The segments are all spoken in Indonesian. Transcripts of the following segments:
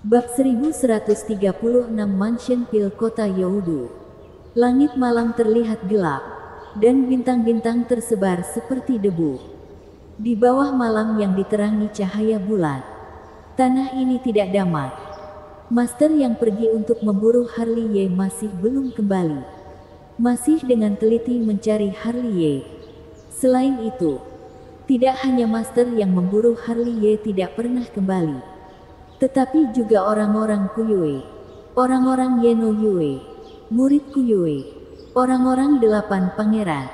Bab 1136 Mansion Pil Kota Youdu. Langit malam terlihat gelap, dan bintang-bintang tersebar seperti debu. Di bawah malam yang diterangi cahaya bulan, tanah ini tidak damai. Master yang pergi untuk memburu Harley Ye masih belum kembali. Masih dengan teliti mencari Harley Ye. Selain itu, tidak hanya Master yang memburu Harley Ye tidak pernah kembali, tetapi juga orang-orang Kuyue, orang-orang Yeno Yue, murid Kuyue, orang-orang 8 pangeran,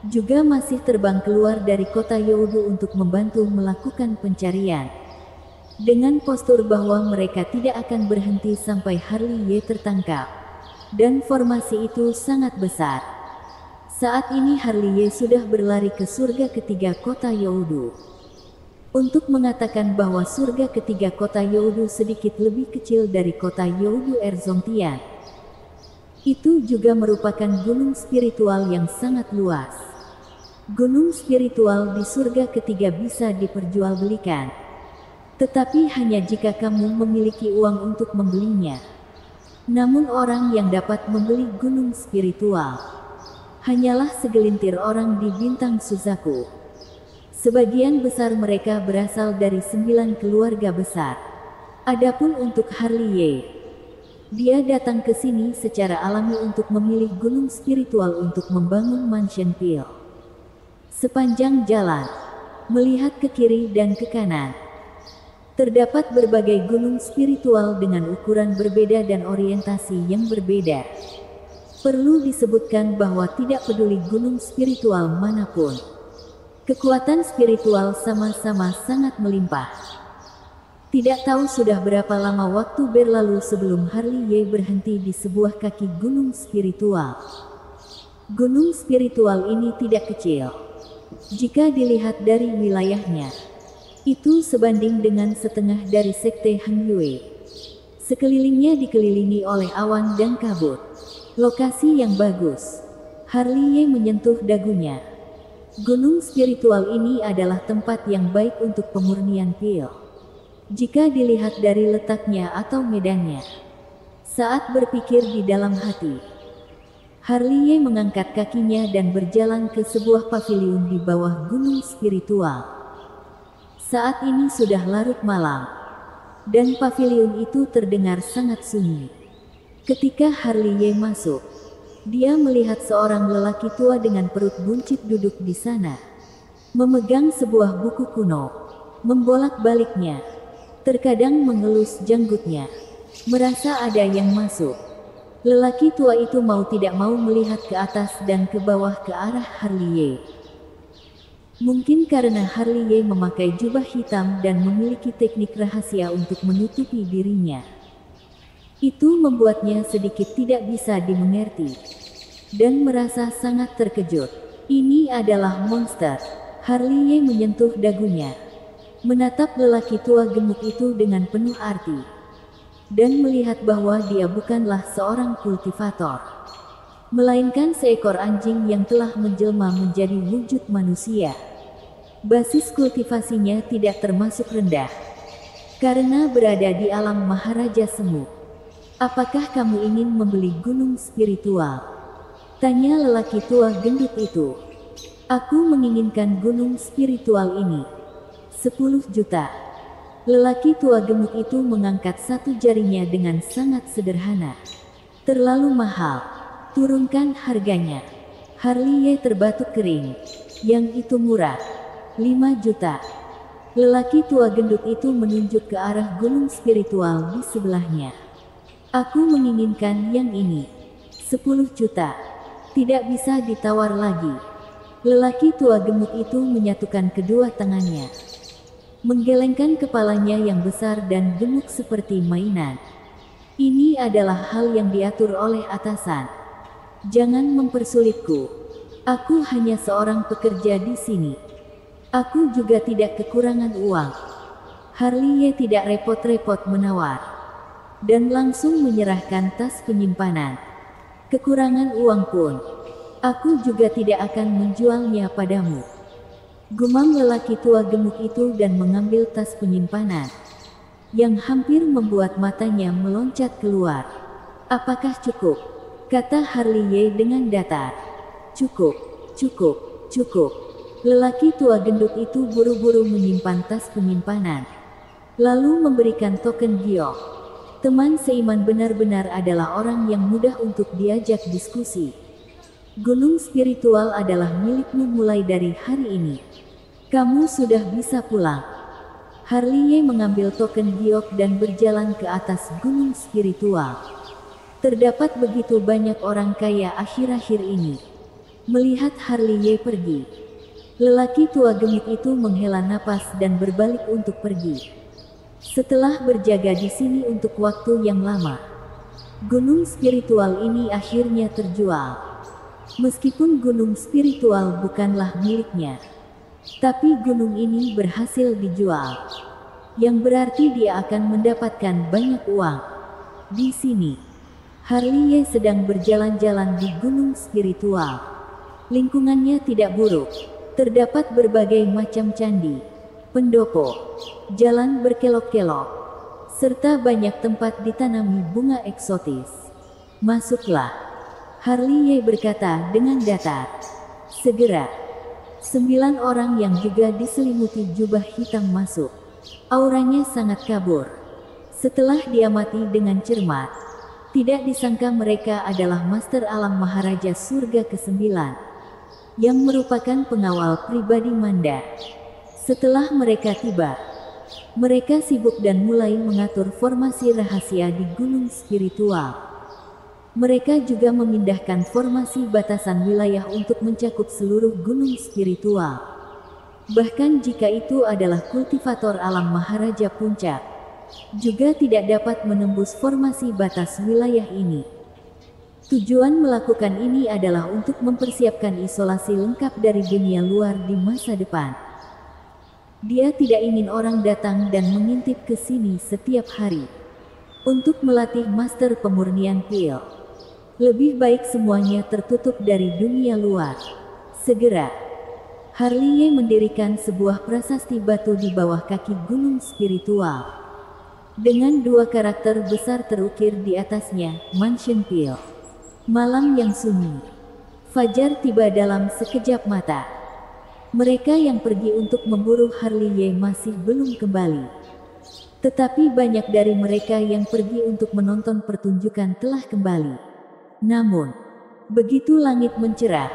juga masih terbang keluar dari kota Youdu untuk membantu melakukan pencarian. Dengan postur bahwa mereka tidak akan berhenti sampai Harley Ye tertangkap, dan formasi itu sangat besar. Saat ini Harley Ye sudah berlari ke surga ketiga kota Youdu. Untuk mengatakan bahwa surga ketiga kota Youdu sedikit lebih kecil dari kota Youdu Erzontian, itu juga merupakan gunung spiritual yang sangat luas. Gunung spiritual di surga ketiga bisa diperjualbelikan, tetapi hanya jika kamu memiliki uang untuk membelinya. Namun orang yang dapat membeli gunung spiritual hanyalah segelintir orang di bintang Suzaku. Sebagian besar mereka berasal dari 9 keluarga besar. Adapun untuk Harley Ye, dia datang ke sini secara alami untuk memilih gunung spiritual untuk membangun Mansion Pil. Sepanjang jalan, melihat ke kiri dan ke kanan, terdapat berbagai gunung spiritual dengan ukuran berbeda dan orientasi yang berbeda. Perlu disebutkan bahwa tidak peduli gunung spiritual manapun, kekuatan spiritual sama-sama sangat melimpah. Tidak tahu sudah berapa lama waktu berlalu sebelum Harley Ye berhenti di sebuah kaki gunung spiritual. Gunung spiritual ini tidak kecil. Jika dilihat dari wilayahnya, itu sebanding dengan setengah dari sekte Han Yue. Sekelilingnya dikelilingi oleh awan dan kabut. Lokasi yang bagus. Harley Ye menyentuh dagunya. Gunung spiritual ini adalah tempat yang baik untuk pemurnian pil, jika dilihat dari letaknya atau medannya. Saat berpikir di dalam hati, Harley Ye mengangkat kakinya dan berjalan ke sebuah paviliun di bawah gunung spiritual. Saat ini sudah larut malam, dan paviliun itu terdengar sangat sunyi. Ketika Harley Ye masuk, dia melihat seorang lelaki tua dengan perut buncit duduk di sana, memegang sebuah buku kuno, membolak-baliknya, terkadang mengelus janggutnya, merasa ada yang masuk. Lelaki tua itu mau tidak mau melihat ke atas dan ke bawah ke arah Harley Ye. Mungkin karena Harley Ye memakai jubah hitam dan memiliki teknik rahasia untuk menutupi dirinya, itu membuatnya sedikit tidak bisa dimengerti, dan merasa sangat terkejut. Ini adalah monster. Harley Ye menyentuh dagunya, menatap lelaki tua gemuk itu dengan penuh arti, dan melihat bahwa dia bukanlah seorang kultivator, melainkan seekor anjing yang telah menjelma menjadi wujud manusia. Basis kultivasinya tidak termasuk rendah, karena berada di alam Maharaja Semu. Apakah kamu ingin membeli gunung spiritual? Tanya lelaki tua gendut itu. Aku menginginkan gunung spiritual ini. 10 juta. Lelaki tua gemuk itu mengangkat satu jarinya dengan sangat sederhana. Terlalu mahal. Turunkan harganya. Harley Ye terbatuk kering. Yang itu murah. 5 juta. Lelaki tua gendut itu menunjuk ke arah gunung spiritual di sebelahnya. Aku menginginkan yang ini. 10 juta. Tidak bisa ditawar lagi. Lelaki tua gemuk itu menyatukan kedua tangannya, menggelengkan kepalanya yang besar dan gemuk seperti mainan. Ini adalah hal yang diatur oleh atasan. Jangan mempersulitku. Aku hanya seorang pekerja di sini. Aku juga tidak kekurangan uang. Harley Ye tidak repot-repot menawar, dan langsung menyerahkan tas penyimpanan. Kekurangan uang pun, aku juga tidak akan menjualnya padamu. Gumam lelaki tua gemuk itu dan mengambil tas penyimpanan. yang hampir membuat matanya meloncat keluar. "Apakah cukup?" kata Harley Ye dengan datar. "Cukup, cukup, cukup." Lelaki tua gendut itu buru-buru menyimpan tas penyimpanan, lalu memberikan token giok. Teman seiman benar-benar adalah orang yang mudah untuk diajak diskusi. Gunung spiritual adalah milikmu mulai dari hari ini. Kamu sudah bisa pulang. Harley Ye mengambil token giok dan berjalan ke atas gunung spiritual. Terdapat begitu banyak orang kaya akhir-akhir ini. Melihat Harley Ye pergi, lelaki tua gemuk itu menghela napas dan berbalik untuk pergi. Setelah berjaga di sini untuk waktu yang lama, gunung spiritual ini akhirnya terjual. Meskipun gunung spiritual bukanlah miliknya, tapi gunung ini berhasil dijual, yang berarti dia akan mendapatkan banyak uang. Di sini, Harley Ye sedang berjalan-jalan di gunung spiritual. Lingkungannya tidak buruk. Terdapat berbagai macam candi, pendopo, jalan berkelok-kelok, serta banyak tempat ditanami bunga eksotis. "Masuklah," Harley Ye berkata dengan datar. Segera, 9 orang yang juga diselimuti jubah hitam masuk. Auranya sangat kabur. Setelah diamati dengan cermat, tidak disangka mereka adalah Master Alam Maharaja Surga ke-9, yang merupakan pengawal pribadi Manda. Setelah mereka tiba, mereka sibuk dan mulai mengatur formasi rahasia di gunung spiritual. Mereka juga memindahkan formasi batasan wilayah untuk mencakup seluruh gunung spiritual. Bahkan jika itu adalah kultivator alam Maharaja Puncak, juga tidak dapat menembus formasi batas wilayah ini. Tujuan melakukan ini adalah untuk mempersiapkan isolasi lengkap dari dunia luar di masa depan. Dia tidak ingin orang datang dan mengintip ke sini setiap hari untuk melatih master pemurnian pil. Lebih baik semuanya tertutup dari dunia luar. Segera, Harley Ye mendirikan sebuah prasasti batu di bawah kaki gunung spiritual, dengan 2 karakter besar terukir di atasnya, Mansion Pil. Malam yang sunyi. Fajar tiba dalam sekejap mata. Mereka yang pergi untuk memburu Harley Ye masih belum kembali. Tetapi banyak dari mereka yang pergi untuk menonton pertunjukan telah kembali. Namun, begitu langit mencerah,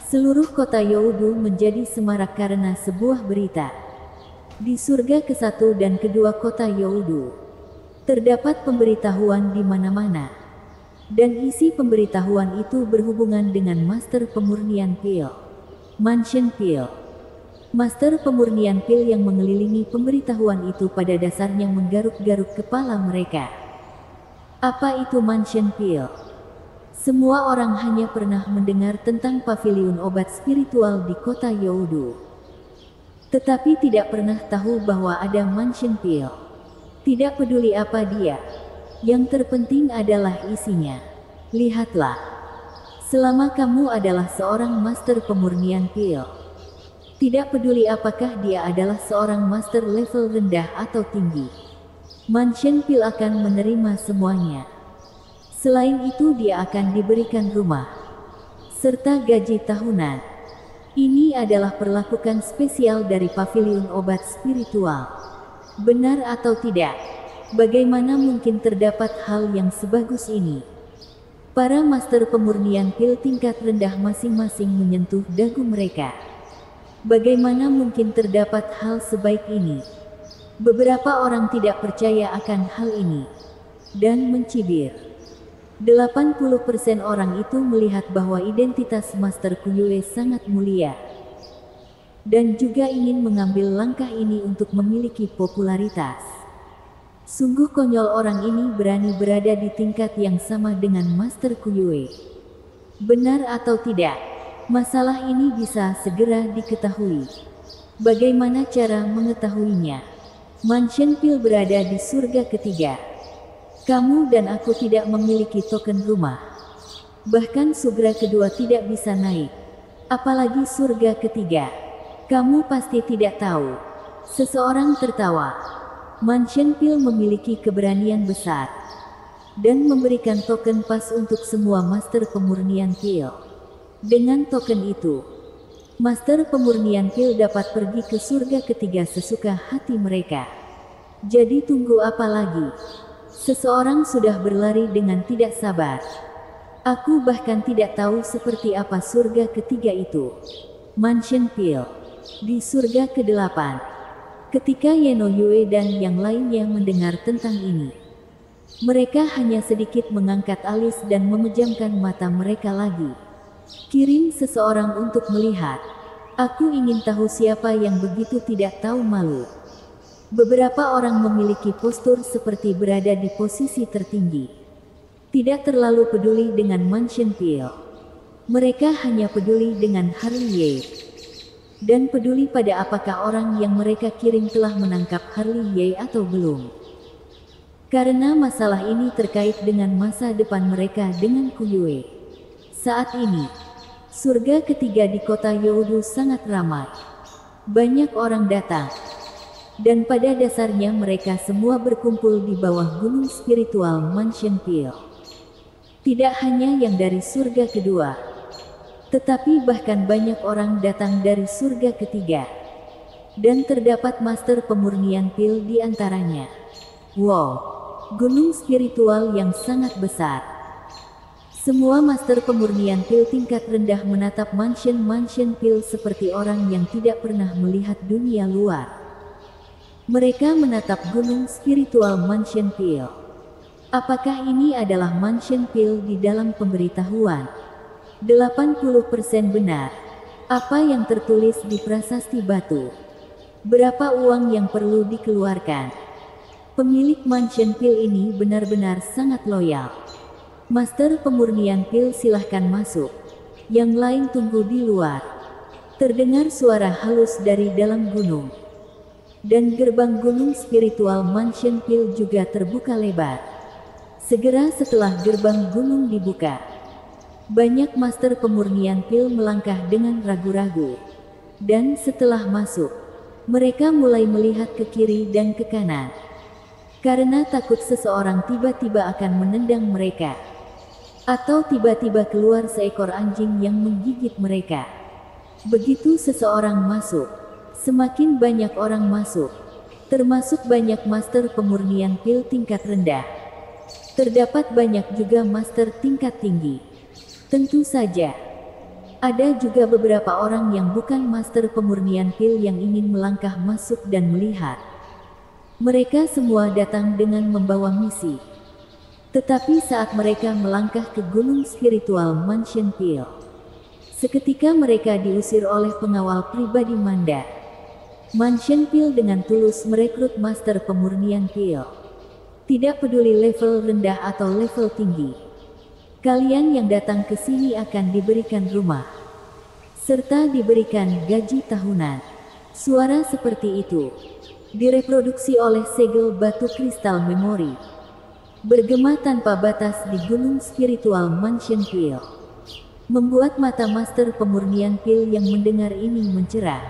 seluruh kota Youdu menjadi semarak karena sebuah berita. Di surga ke-1 dan ke-2 kota Youdu, terdapat pemberitahuan di mana-mana. Dan isi pemberitahuan itu berhubungan dengan Master Pemurnian Pil, Mansion Pil. Master Pemurnian Pil yang mengelilingi pemberitahuan itu pada dasarnya menggaruk-garuk kepala mereka. Apa itu Mansion Pil? Semua orang hanya pernah mendengar tentang paviliun obat spiritual di kota Youdu, tetapi tidak pernah tahu bahwa ada Mansion Pil. Tidak peduli apa dia, yang terpenting adalah isinya. Lihatlah, selama kamu adalah seorang master pemurnian pil, tidak peduli apakah dia adalah seorang master level rendah atau tinggi, Mansion Pil akan menerima semuanya. Selain itu dia akan diberikan rumah, serta gaji tahunan. Ini adalah perlakuan spesial dari paviliun obat spiritual. Benar atau tidak? Bagaimana mungkin terdapat hal yang sebagus ini? Para master pemurnian pil tingkat rendah masing-masing menyentuh dagu mereka. Bagaimana mungkin terdapat hal sebaik ini? Beberapa orang tidak percaya akan hal ini dan mencibir. 80% orang itu melihat bahwa identitas Master Kuyue sangat mulia dan juga ingin mengambil langkah ini untuk memiliki popularitas. Sungguh konyol orang ini berani berada di tingkat yang sama dengan Master Kuyue. Benar atau tidak, masalah ini bisa segera diketahui. Bagaimana cara mengetahuinya? Mansion Pil berada di surga ketiga. Kamu dan aku tidak memiliki token rumah. Bahkan surga kedua tidak bisa naik. Apalagi surga ketiga. Kamu pasti tidak tahu. Seseorang tertawa. Mansion Pil memiliki keberanian besar dan memberikan token pas untuk semua master pemurnian pil. Dengan token itu, master pemurnian pil dapat pergi ke surga ketiga sesuka hati mereka. Jadi tunggu apa lagi? Seseorang sudah berlari dengan tidak sabar. Aku bahkan tidak tahu seperti apa surga ketiga itu. Mansion Pil. Di surga ke-8. Ketika Yeno Yue dan yang lainnya mendengar tentang ini, mereka hanya sedikit mengangkat alis dan memejamkan mata mereka lagi. Kirim seseorang untuk melihat. Aku ingin tahu siapa yang begitu tidak tahu malu. Beberapa orang memiliki postur seperti berada di posisi tertinggi. Tidak terlalu peduli dengan Mansion Pil. Mereka hanya peduli dengan Harley Ye. Dan peduli pada apakah orang yang mereka kirim telah menangkap Harley Ye atau belum. Karena masalah ini terkait dengan masa depan mereka dengan Kuyue. Saat ini, surga ketiga di kota Youdu sangat ramai. Banyak orang datang. Dan pada dasarnya mereka semua berkumpul di bawah gunung spiritual Mansion Pil. Tidak hanya yang dari surga kedua, tetapi bahkan banyak orang datang dari surga ketiga. Dan terdapat master pemurnian pil di antaranya. Wow, gunung spiritual yang sangat besar. Semua master pemurnian pil tingkat rendah menatap mansion pil seperti orang yang tidak pernah melihat dunia luar. Mereka menatap gunung spiritual Mansion Pil. Apakah ini adalah Mansion Pil di dalam pemberitahuan? 80% benar. Apa yang tertulis di prasasti batu? Berapa uang yang perlu dikeluarkan? Pemilik Mansion Pil ini benar-benar sangat loyal. Master pemurnian pil silahkan masuk. Yang lain tunggu di luar. Terdengar suara halus dari dalam gunung. Dan gerbang gunung spiritual Mansion Pil juga terbuka lebar. Segera setelah gerbang gunung dibuka, banyak master pemurnian pil melangkah dengan ragu-ragu. Dan setelah masuk, mereka mulai melihat ke kiri dan ke kanan. Karena takut seseorang tiba-tiba akan menendang mereka. Atau tiba-tiba keluar seekor anjing yang menggigit mereka. Begitu seseorang masuk, semakin banyak orang masuk. Termasuk banyak master pemurnian pil tingkat rendah. Terdapat banyak juga master tingkat tinggi. Tentu saja, ada juga beberapa orang yang bukan master pemurnian pil yang ingin melangkah masuk dan melihat. Mereka semua datang dengan membawa misi. Tetapi saat mereka melangkah ke gunung spiritual Mansion Pil, seketika mereka diusir oleh pengawal pribadi Manda. Mansion Pil dengan tulus merekrut master pemurnian pil. Tidak peduli level rendah atau level tinggi. Kalian yang datang ke sini akan diberikan rumah, serta diberikan gaji tahunan. Suara seperti itu direproduksi oleh segel batu kristal memori. Bergema tanpa batas di gunung spiritual Mansion Pil. Membuat mata master pemurnian pil yang mendengar ini mencerah.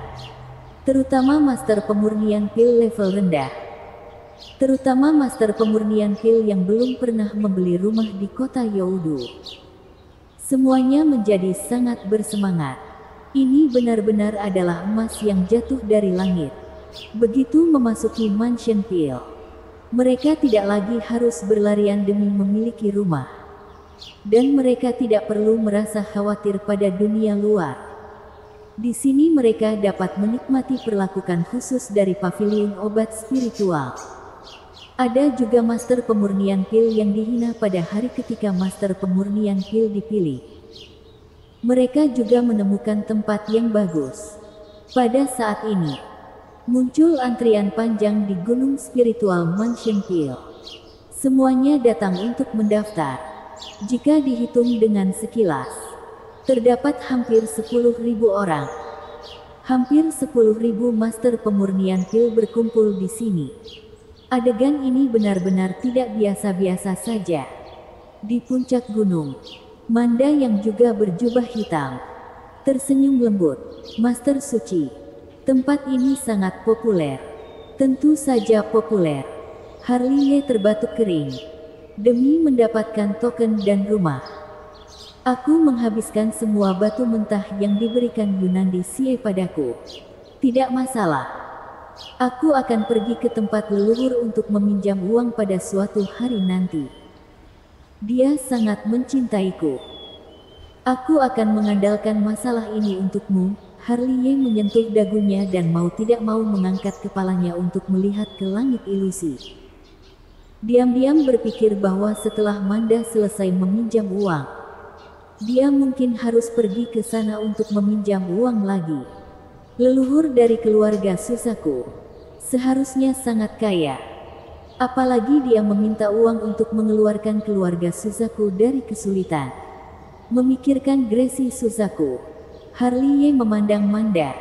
Terutama master pemurnian pil level rendah. Terutama master pemurnian pil yang belum pernah membeli rumah di kota Youdu. Semuanya menjadi sangat bersemangat. Ini benar-benar adalah emas yang jatuh dari langit. Begitu memasuki Mansion Pil, mereka tidak lagi harus berlarian demi memiliki rumah. Dan mereka tidak perlu merasa khawatir pada dunia luar. Di sini mereka dapat menikmati perlakuan khusus dari pavilion obat spiritual. Ada juga master pemurnian pil yang dihina pada hari ketika master pemurnian pil dipilih. Mereka juga menemukan tempat yang bagus. Pada saat ini, muncul antrian panjang di gunung spiritual Mansion Pil. Semuanya datang untuk mendaftar. Jika dihitung dengan sekilas, terdapat hampir 10.000 orang. Hampir 10.000 master pemurnian pil berkumpul di sini. Adegan ini benar-benar tidak biasa-biasa saja. Di puncak gunung, Manda yang juga berjubah hitam tersenyum lembut. Master Suci, tempat ini sangat populer. Tentu saja populer. Harley terbatuk kering. Demi mendapatkan token dan rumah, aku menghabiskan semua batu mentah yang diberikan Yunandi Sie padaku. Tidak masalah. Aku akan pergi ke tempat leluhur untuk meminjam uang pada suatu hari nanti. Dia sangat mencintaiku. Aku akan mengandalkan masalah ini untukmu. Harley menyentuh dagunya dan mau tidak mau mengangkat kepalanya untuk melihat ke langit ilusi. Diam-diam berpikir bahwa setelah Manda selesai meminjam uang, dia mungkin harus pergi ke sana untuk meminjam uang lagi. Leluhur dari keluarga Suzaku seharusnya sangat kaya. Apalagi dia meminta uang untuk mengeluarkan keluarga Suzaku dari kesulitan. Memikirkan Gracie Suzaku, Harley memandang Manda.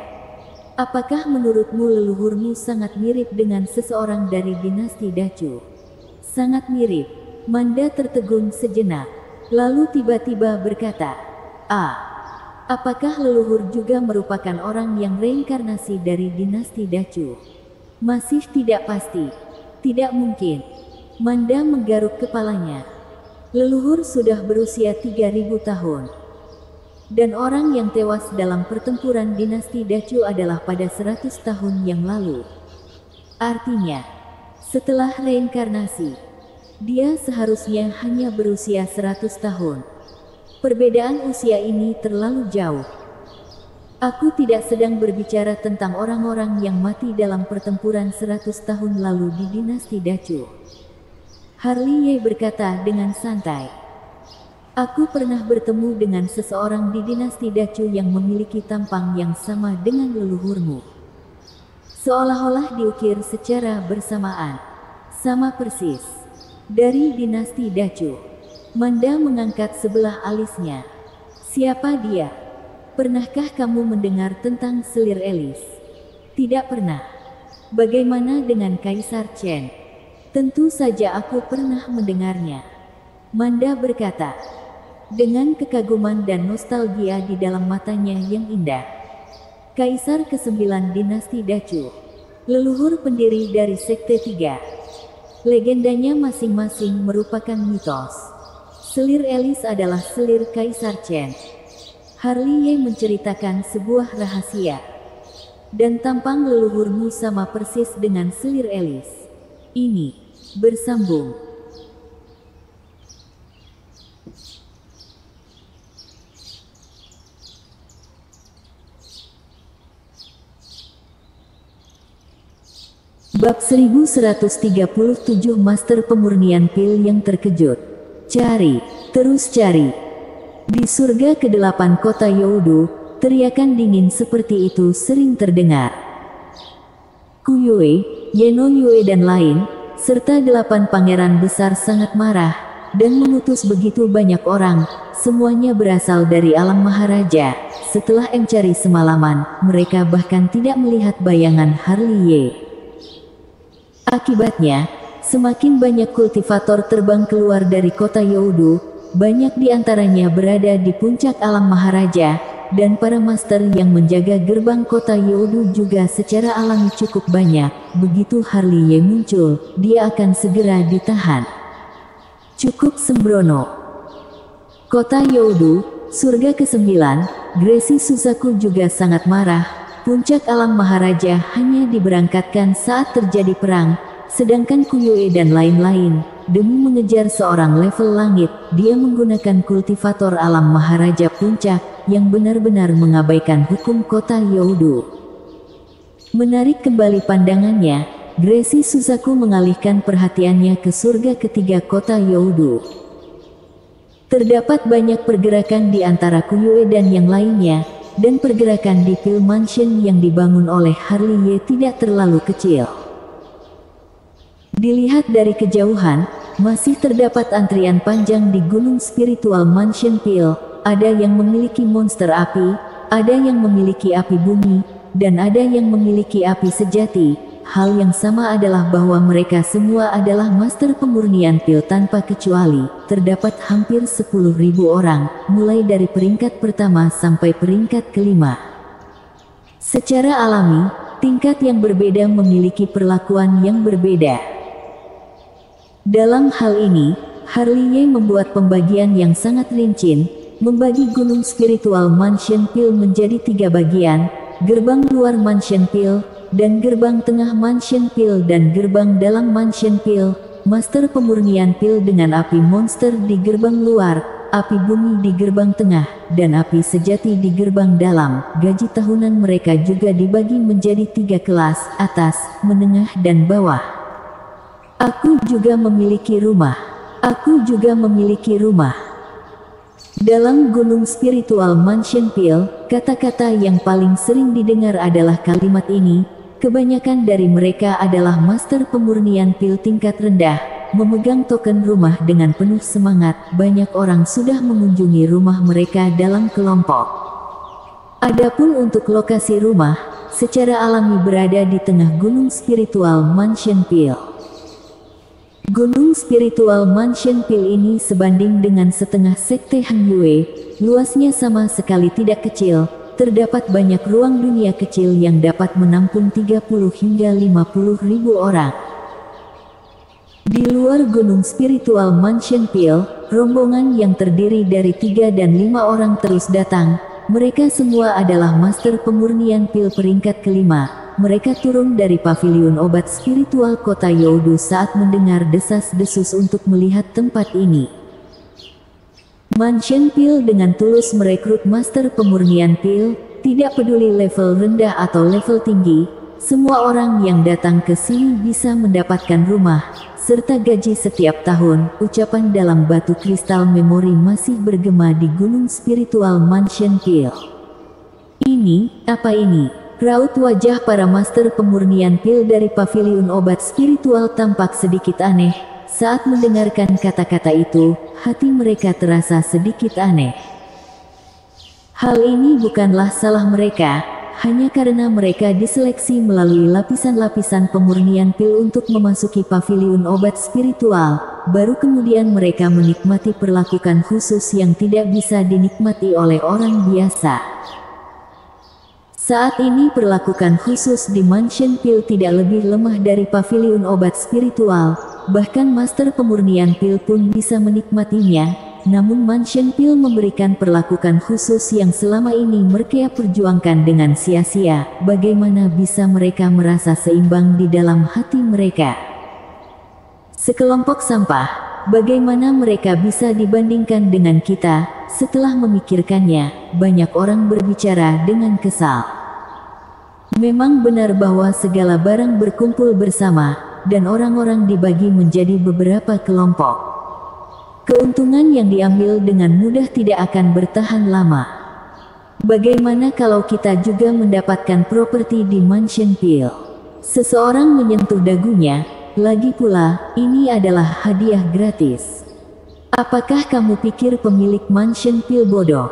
Apakah menurutmu leluhurmu sangat mirip dengan seseorang dari dinasti Dacu? Sangat mirip. Manda tertegun sejenak, lalu tiba-tiba berkata, apakah leluhur juga merupakan orang yang reinkarnasi dari dinasti Dacu? Masih tidak pasti. Tidak mungkin. Manda menggaruk kepalanya. Leluhur sudah berusia 3000 tahun. Dan orang yang tewas dalam pertempuran dinasti Dacu adalah pada 100 tahun yang lalu. Artinya, setelah reinkarnasi, dia seharusnya hanya berusia 100 tahun. Perbedaan usia ini terlalu jauh. Aku tidak sedang berbicara tentang orang-orang yang mati dalam pertempuran 100 tahun lalu di dinasti Dacu. Harley berkata dengan santai. Aku pernah bertemu dengan seseorang di dinasti Dacu yang memiliki tampang yang sama dengan leluhurmu. Seolah-olah diukir secara bersamaan. Sama persis. Dari dinasti Dacu. Manda mengangkat sebelah alisnya. Siapa dia? Pernahkah kamu mendengar tentang selir Elis? Tidak pernah. Bagaimana dengan Kaisar Chen? Tentu saja aku pernah mendengarnya. Manda berkata, dengan kekaguman dan nostalgia di dalam matanya yang indah. Kaisar ke-9 dinasti Dacu. Leluhur pendiri dari Sekte 3. Legendanya masing-masing merupakan mitos. Selir Elis adalah selir Kaisar Chen. Harley menceritakan sebuah rahasia. Dan tampang leluhurmu sama persis dengan selir Elis. Ini bersambung. Bab 1137 Master Pemurnian Pil yang terkejut. Cari, terus cari. Di surga ke-8 kota Youdu, teriakan dingin seperti itu sering terdengar. Kuyue, Yeno Yue dan lain, serta 8 pangeran besar sangat marah, dan mengutus begitu banyak orang, semuanya berasal dari alam Maharaja. Setelah mencari semalaman, mereka bahkan tidak melihat bayangan Harley. Akibatnya, semakin banyak kultivator terbang keluar dari kota Youdu, banyak di antaranya berada di puncak alam Maharaja, dan para master yang menjaga gerbang kota Youdu juga secara alami cukup banyak. Begitu Harley muncul, dia akan segera ditahan. Cukup sembrono. Kota Youdu, surga ke-9, Gracie Suzaku juga sangat marah. Puncak alam Maharaja hanya diberangkatkan saat terjadi perang, sedangkan Kuyue dan lain-lain, demi mengejar seorang level langit, dia menggunakan kultivator alam Maharaja Puncak, yang benar-benar mengabaikan hukum kota Youdu. Menarik kembali pandangannya, Gracie Suzaku mengalihkan perhatiannya ke surga ketiga kota Youdu. Terdapat banyak pergerakan di antara Kuyue dan yang lainnya, dan pergerakan di Pil Mansion yang dibangun oleh Harley tidak terlalu kecil. Dilihat dari kejauhan, masih terdapat antrian panjang di Gunung Spiritual Mansion Pil. Ada yang memiliki monster api, ada yang memiliki api bumi, dan ada yang memiliki api sejati. Hal yang sama adalah bahwa mereka semua adalah master pemurnian pil tanpa kecuali. Terdapat hampir 10.000 orang, mulai dari peringkat pertama sampai peringkat kelima. Secara alami, tingkat yang berbeda memiliki perlakuan yang berbeda. Dalam hal ini, Harley membuat pembagian yang sangat rinci, membagi gunung spiritual Mansion Peal menjadi 3 bagian, gerbang luar Mansion Peal, dan gerbang tengah Mansion Peal dan gerbang dalam Mansion Peal. Master pemurnian Peal dengan api monster di gerbang luar, api bumi di gerbang tengah, dan api sejati di gerbang dalam. Gaji tahunan mereka juga dibagi menjadi 3 kelas, atas, menengah dan bawah. Aku juga memiliki rumah. Aku juga memiliki rumah. Dalam gunung spiritual Mansion Peal, kata-kata yang paling sering didengar adalah kalimat ini. Kebanyakan dari mereka adalah master pemurnian Peal tingkat rendah, memegang token rumah dengan penuh semangat. Banyak orang sudah mengunjungi rumah mereka dalam kelompok. Adapun untuk lokasi rumah, secara alami berada di tengah gunung spiritual Mansion Peal. Gunung spiritual Mansion Peal ini sebanding dengan setengah sekte Han Yue, luasnya sama sekali tidak kecil. Terdapat banyak ruang dunia kecil yang dapat menampung 30 hingga 50 ribu orang. Di luar gunung spiritual Mansion Peal, rombongan yang terdiri dari 3 dan 5 orang terus datang. Mereka semua adalah master pemurnian Peal peringkat kelima. Mereka turun dari paviliun obat spiritual kota Youdu saat mendengar desas-desus untuk melihat tempat ini. Mansion Peal dengan tulus merekrut master pemurnian Peal, tidak peduli level rendah atau level tinggi, semua orang yang datang ke sini bisa mendapatkan rumah, serta gaji setiap tahun. Ucapan dalam batu kristal memori masih bergema di gunung spiritual Mansion Peal. Ini, apa ini? Raut wajah para master pemurnian Peal dari paviliun obat spiritual tampak sedikit aneh. Saat mendengarkan kata-kata itu, hati mereka terasa sedikit aneh. Hal ini bukanlah salah mereka, hanya karena mereka diseleksi melalui lapisan-lapisan pemurnian Peal untuk memasuki paviliun obat spiritual, baru kemudian mereka menikmati perlakuan khusus yang tidak bisa dinikmati oleh orang biasa. Saat ini perlakuan khusus di Mansion Peal tidak lebih lemah dari paviliun obat spiritual, bahkan master pemurnian Peal pun bisa menikmatinya. Namun Mansion Peal memberikan perlakuan khusus yang selama ini mereka perjuangkan dengan sia-sia. Bagaimana bisa mereka merasa seimbang di dalam hati mereka? Sekelompok sampah, bagaimana mereka bisa dibandingkan dengan kita? Setelah memikirkannya, banyak orang berbicara dengan kesal. Memang benar bahwa segala barang berkumpul bersama, dan orang-orang dibagi menjadi beberapa kelompok. Keuntungan yang diambil dengan mudah tidak akan bertahan lama. Bagaimana kalau kita juga mendapatkan properti di Mansion Peal? Seseorang menyentuh dagunya, lagi pula, ini adalah hadiah gratis. Apakah kamu pikir pemilik Mansion Peal bodoh?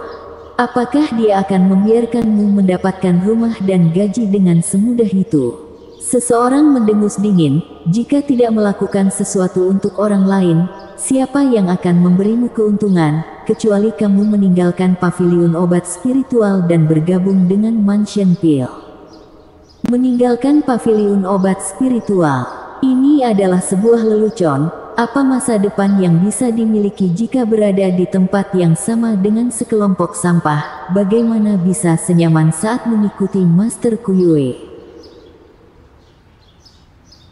Apakah dia akan membiarkanmu mendapatkan rumah dan gaji dengan semudah itu? Seseorang mendengus dingin, jika tidak melakukan sesuatu untuk orang lain, siapa yang akan memberimu keuntungan, kecuali kamu meninggalkan paviliun obat spiritual dan bergabung dengan Mansion Peal. Meninggalkan paviliun obat spiritual, ini adalah sebuah lelucon. Apa masa depan yang bisa dimiliki jika berada di tempat yang sama dengan sekelompok sampah? Bagaimana bisa senyaman saat mengikuti Master Kuyue?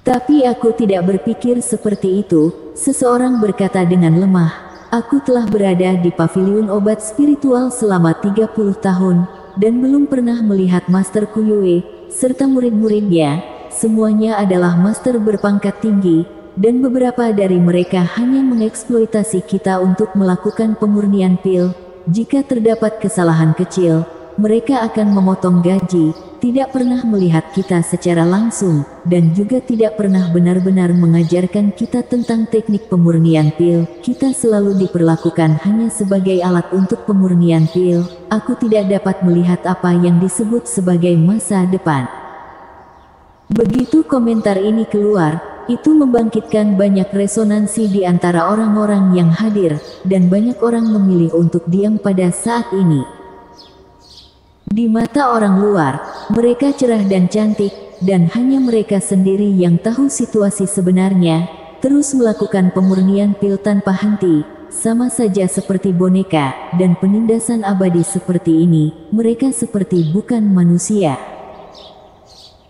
Tapi aku tidak berpikir seperti itu, seseorang berkata dengan lemah. Aku telah berada di paviliun obat spiritual selama 30 tahun, dan belum pernah melihat Master Kuyue, serta murid-muridnya. Semuanya adalah master berpangkat tinggi, dan beberapa dari mereka hanya mengeksploitasi kita untuk melakukan pemurnian Peal. Jika terdapat kesalahan kecil, mereka akan memotong gaji, tidak pernah melihat kita secara langsung, dan juga tidak pernah benar-benar mengajarkan kita tentang teknik pemurnian Peal. Kita selalu diperlakukan hanya sebagai alat untuk pemurnian Peal. Aku tidak dapat melihat apa yang disebut sebagai masa depan. Begitu komentar ini keluar, itu membangkitkan banyak resonansi di antara orang-orang yang hadir, dan banyak orang memilih untuk diam pada saat ini. Di mata orang luar, mereka cerah dan cantik, dan hanya mereka sendiri yang tahu situasi sebenarnya, terus melakukan pemurnian pil tanpa henti, sama saja seperti boneka, dan penindasan abadi seperti ini, mereka seperti bukan manusia.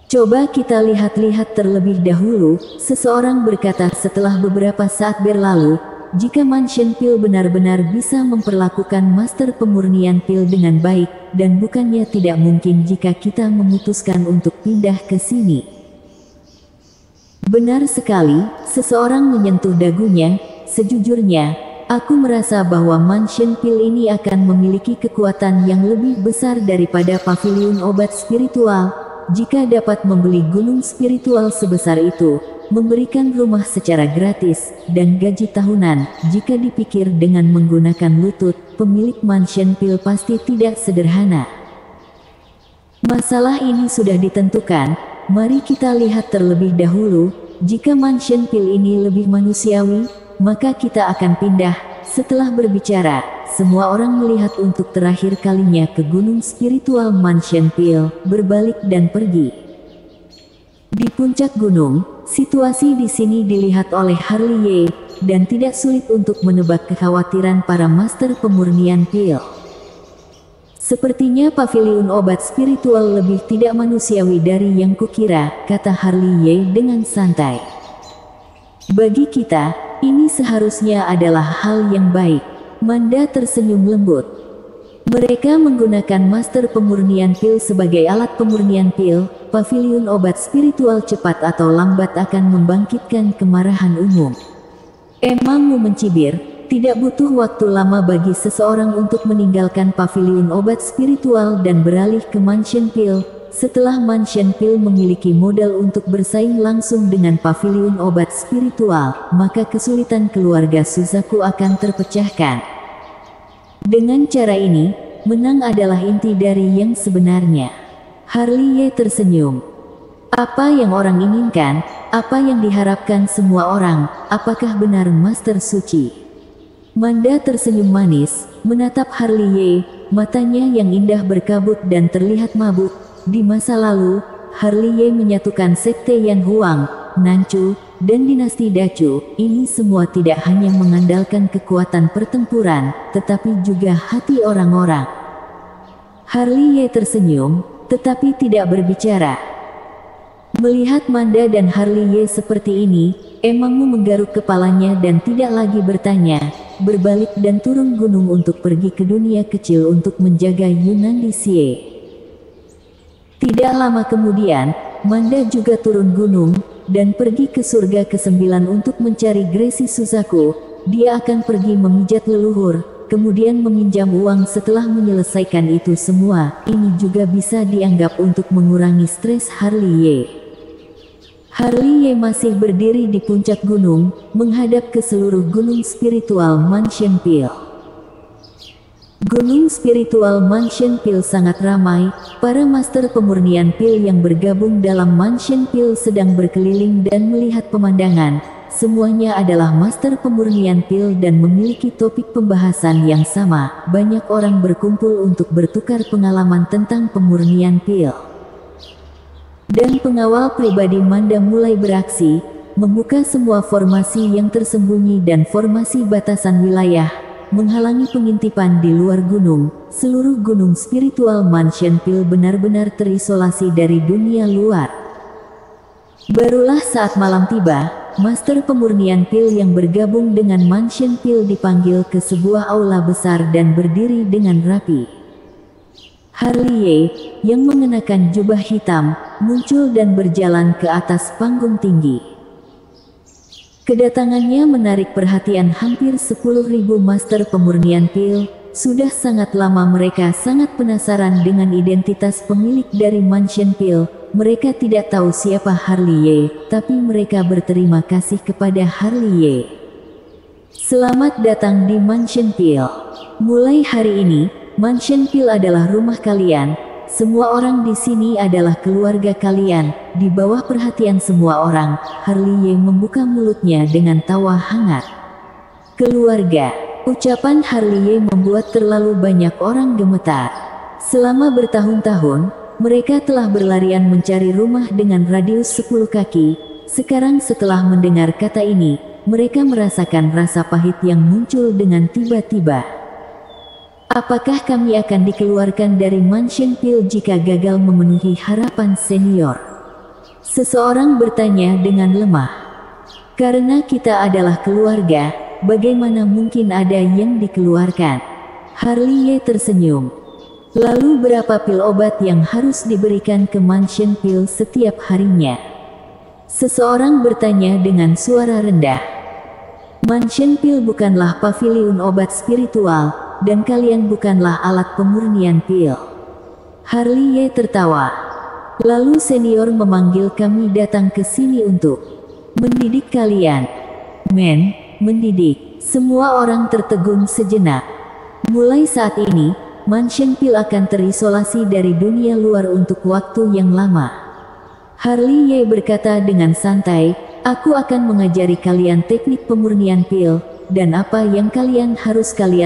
Coba kita lihat-lihat terlebih dahulu, seseorang berkata setelah beberapa saat berlalu, jika Mansion Pil benar-benar bisa memperlakukan master pemurnian pil dengan baik, dan bukannya tidak mungkin jika kita memutuskan untuk pindah ke sini. Benar sekali, seseorang menyentuh dagunya. Sejujurnya, aku merasa bahwa Mansion Pil ini akan memiliki kekuatan yang lebih besar daripada paviliun obat spiritual. Jika dapat membeli gunung spiritual sebesar itu, memberikan rumah secara gratis, dan gaji tahunan, jika dipikir dengan menggunakan lutut, pemilik Mansion Pil pasti tidak sederhana. Masalah ini sudah ditentukan, mari kita lihat terlebih dahulu, jika Mansion Pil ini lebih manusiawi, maka kita akan pindah. Setelah berbicara, semua orang melihat untuk terakhir kalinya ke gunung spiritual Mansion Pil, berbalik dan pergi. Di puncak gunung, situasi di sini dilihat oleh Harley Ye, dan tidak sulit untuk menebak kekhawatiran para master pemurnian pil. Sepertinya paviliun obat spiritual lebih tidak manusiawi dari yang kukira, kata Harley Ye dengan santai. Bagi kita, ini seharusnya adalah hal yang baik. Manda tersenyum lembut. Mereka menggunakan master pemurnian pil sebagai alat pemurnian pil. Paviliun obat spiritual cepat atau lambat akan membangkitkan kemarahan umum. Emangmu mencibir? Tidak butuh waktu lama bagi seseorang untuk meninggalkan paviliun obat spiritual dan beralih ke Mansion Pil. Setelah Mansion Pil memiliki modal untuk bersaing langsung dengan paviliun obat spiritual, maka kesulitan keluarga Suzaku akan terpecahkan. Dengan cara ini, menang adalah inti dari yang sebenarnya. Harley Ye tersenyum. Apa yang orang inginkan, apa yang diharapkan semua orang, apakah benar Master Suci? Manda tersenyum manis, menatap Harley Ye, matanya yang indah berkabut dan terlihat mabuk. Di masa lalu, Harley Ye menyatukan sekte Yan Huang, Nanchu, dan dinasti Dacu. Ini semua tidak hanya mengandalkan kekuatan pertempuran, tetapi juga hati orang-orang. Harley Ye tersenyum, tetapi tidak berbicara. Melihat Manda dan Harley Ye seperti ini, emangmu menggaruk kepalanya dan tidak lagi bertanya, berbalik dan turun gunung untuk pergi ke dunia kecil untuk menjaga Yunnan di Xie. Tidak lama kemudian, Manda juga turun gunung, dan pergi ke surga ke-9 untuk mencari Gracie Suzaku. Dia akan pergi memijat leluhur, kemudian meminjam uang setelah menyelesaikan itu semua. Ini juga bisa dianggap untuk mengurangi stres Harley Ye. Harley Ye masih berdiri di puncak gunung, menghadap ke seluruh gunung spiritual Mansion Pil. Gunung spiritual Mansion Pil sangat ramai, para master pemurnian pil yang bergabung dalam Mansion Pil sedang berkeliling dan melihat pemandangan. Semuanya adalah master pemurnian pil dan memiliki topik pembahasan yang sama. Banyak orang berkumpul untuk bertukar pengalaman tentang pemurnian pil. Dan pengawal pribadi Manda mulai beraksi, membuka semua formasi yang tersembunyi dan formasi batasan wilayah, menghalangi pengintipan di luar gunung. Seluruh gunung spiritual Mansion Pil benar-benar terisolasi dari dunia luar. Barulah saat malam tiba, master pemurnian pil yang bergabung dengan Mansion Pil dipanggil ke sebuah aula besar dan berdiri dengan rapi. Harley Ye, yang mengenakan jubah hitam, muncul dan berjalan ke atas panggung tinggi. Kedatangannya menarik perhatian hampir 10.000 master pemurnian pil. Sudah sangat lama mereka sangat penasaran dengan identitas pemilik dari Mansion Pil. Mereka tidak tahu siapa Harley Ye, tapi mereka berterima kasih kepada Harley Ye. Selamat datang di Mansion Pil. Mulai hari ini, Mansion Pil adalah rumah kalian. Semua orang di sini adalah keluarga kalian. Di bawah perhatian semua orang, Harley Ye membuka mulutnya dengan tawa hangat. Keluarga. Ucapan Harley Ye membuat terlalu banyak orang gemetar. Selama bertahun-tahun, mereka telah berlarian mencari rumah dengan radius 10 kaki. Sekarang setelah mendengar kata ini, mereka merasakan rasa pahit yang muncul dengan tiba-tiba. Apakah kami akan dikeluarkan dari Mansion Pil jika gagal memenuhi harapan senior? Seseorang bertanya dengan lemah. Karena kita adalah keluarga, bagaimana mungkin ada yang dikeluarkan? Harley Ye tersenyum. Lalu berapa pil obat yang harus diberikan ke Mansion Pil setiap harinya? Seseorang bertanya dengan suara rendah. Mansion Pil bukanlah paviliun obat spiritual, dan kalian bukanlah alat pemurnian pil. Harley Ye tertawa. Lalu senior memanggil kami datang ke sini untuk mendidik kalian. Mendidik. Semua orang tertegun sejenak. Mulai saat ini, Mansion Pil akan terisolasi dari dunia luar untuk waktu yang lama. Harley Ye berkata dengan santai, aku akan mengajari kalian teknik pemurnian pil, dan apa yang kalian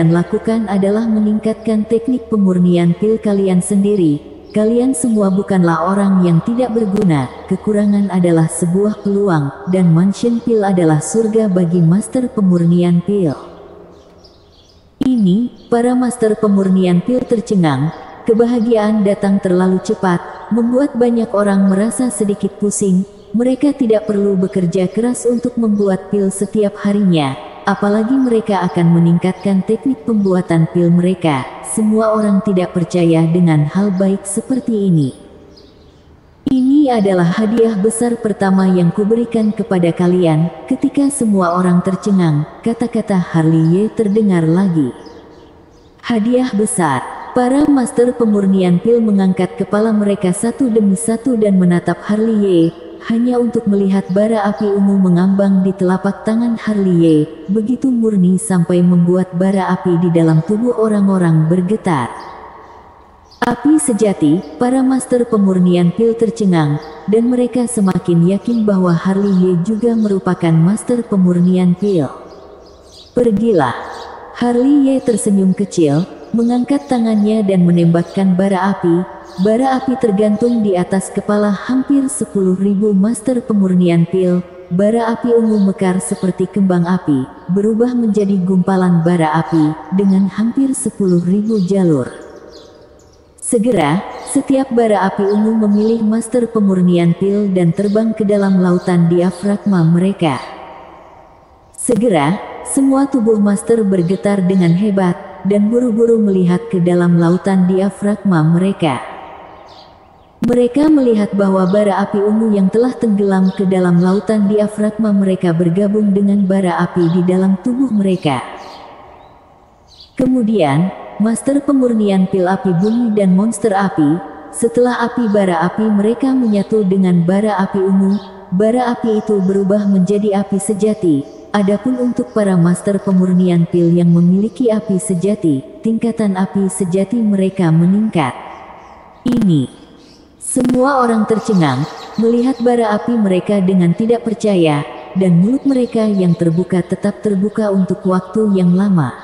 lakukan adalah meningkatkan teknik pemurnian pil kalian sendiri. Kalian semua bukanlah orang yang tidak berguna, kekurangan adalah sebuah peluang, dan Mansion Pil adalah surga bagi master pemurnian pil. Ini, para master pemurnian pil tercengang, kebahagiaan datang terlalu cepat, membuat banyak orang merasa sedikit pusing, mereka tidak perlu bekerja keras untuk membuat pil setiap harinya. Apalagi mereka akan meningkatkan teknik pembuatan pil mereka. Semua orang tidak percaya dengan hal baik seperti ini. Ini adalah hadiah besar pertama yang kuberikan kepada kalian. Ketika semua orang tercengang, kata-kata Harley Ye terdengar lagi. Hadiah besar. Para master pemurnian pil mengangkat kepala mereka satu demi satu dan menatap Harley Ye. Hanya untuk melihat bara api ungu mengambang di telapak tangan Harley Ye, begitu murni sampai membuat bara api di dalam tubuh orang-orang bergetar. Api sejati, para master pemurnian pil tercengang, dan mereka semakin yakin bahwa Harley Ye juga merupakan master pemurnian pil. Pergilah. Harley Ye tersenyum kecil, mengangkat tangannya dan menembakkan bara api. Bara api tergantung di atas kepala hampir 10.000 master pemurnian pil. Bara api ungu mekar seperti kembang api, berubah menjadi gumpalan bara api, dengan hampir 10.000 jalur. Segera, setiap bara api ungu memilih master pemurnian pil dan terbang ke dalam lautan diafragma mereka. Segera, semua tubuh master bergetar dengan hebat, dan buru-buru melihat ke dalam lautan diafragma mereka. Mereka melihat bahwa bara api ungu yang telah tenggelam ke dalam lautan diafragma mereka bergabung dengan bara api di dalam tubuh mereka. Kemudian, master pemurnian pil api bumi dan monster api, setelah api bara api mereka menyatu dengan bara api ungu, bara api itu berubah menjadi api sejati. Adapun untuk para master pemurnian pil yang memiliki api sejati, tingkatan api sejati mereka meningkat. Ini. Semua orang tercengang, melihat bara api mereka dengan tidak percaya, dan mulut mereka yang terbuka tetap terbuka untuk waktu yang lama.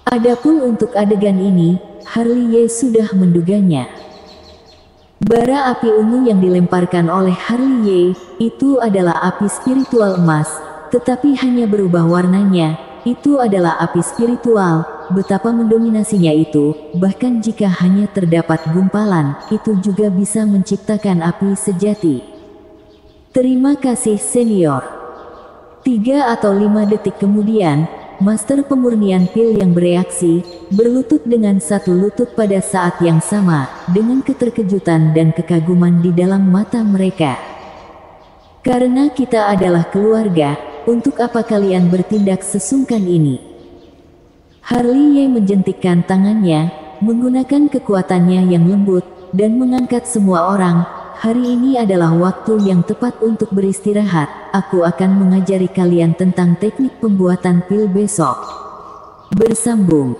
Adapun untuk adegan ini, Harley Ye sudah menduganya. Bara api ungu yang dilemparkan oleh Harley Ye, itu adalah api spiritual emas, tetapi hanya berubah warnanya, itu adalah api spiritual. Betapa mendominasinya itu, bahkan jika hanya terdapat gumpalan, itu juga bisa menciptakan api sejati. Terima kasih senior. 3 atau 5 detik kemudian, master pemurnian pil yang bereaksi, berlutut dengan satu lutut pada saat yang sama, dengan keterkejutan dan kekaguman di dalam mata mereka. Karena kita adalah keluarga, untuk apa kalian bertindak sesungkan ini? Harley Ye menjentikkan tangannya, menggunakan kekuatannya yang lembut, dan mengangkat semua orang. Hari ini adalah waktu yang tepat untuk beristirahat. Aku akan mengajari kalian tentang teknik pembuatan pil besok. Bersambung.